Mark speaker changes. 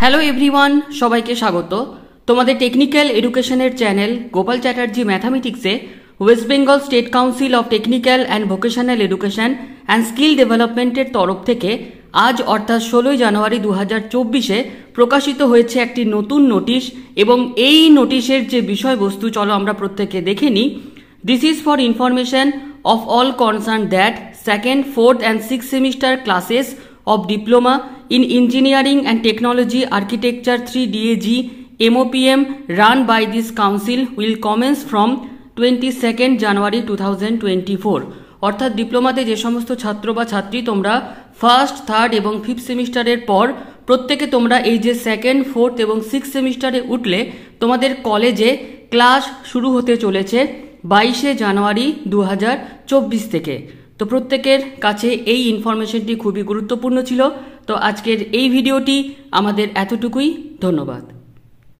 Speaker 1: Hello everyone, সবাইকে স্বাগত। তোমাদের টেকনিক্যাল এডুকেশনের চ্যানেল গোপাল চ্যাটার্জি ম্যাথামেটিক্সে West Bengal State Council of Technical and Vocational Education and Skill ডেভেলপমেন্টের তরফ থেকে আজ অর্থাৎ 16 জানুয়ারি 2024 প্রকাশিত হয়েছে একটি নতুন নোটিশ, এবং এই নোটিশের যে বিষয়বস্তু চলো আমরা প্রত্যেকে দেখে নিই। This is for information of all concerned that 2nd, 4th and 6th semester classes of Diploma in Engineering and Technology Architecture 3 DAG MOPM run by this council will commence from 22nd January 2024। অর্থাৎ ডিপ্লোমাতে যে সমস্ত ছাত্র বা ছাত্রী তোমরা first, third এবং fifth সেমিস্টারের পর প্রত্যেকে তোমরা এই যে 2nd, 4th এবং 6th সেমিস্টারে উঠলে তোমাদের কলেজে ক্লাস শুরু হতে চলেছে 22 জানুয়ারি 2024 থেকে। তো প্রত্যেকের কাছে এই ইনফরমেশনটি খুবই গুরুত্বপূর্ণ ছিল। তো আজকের এই ভিডিওটি আমাদের এতটুকুই। ধন্যবাদ।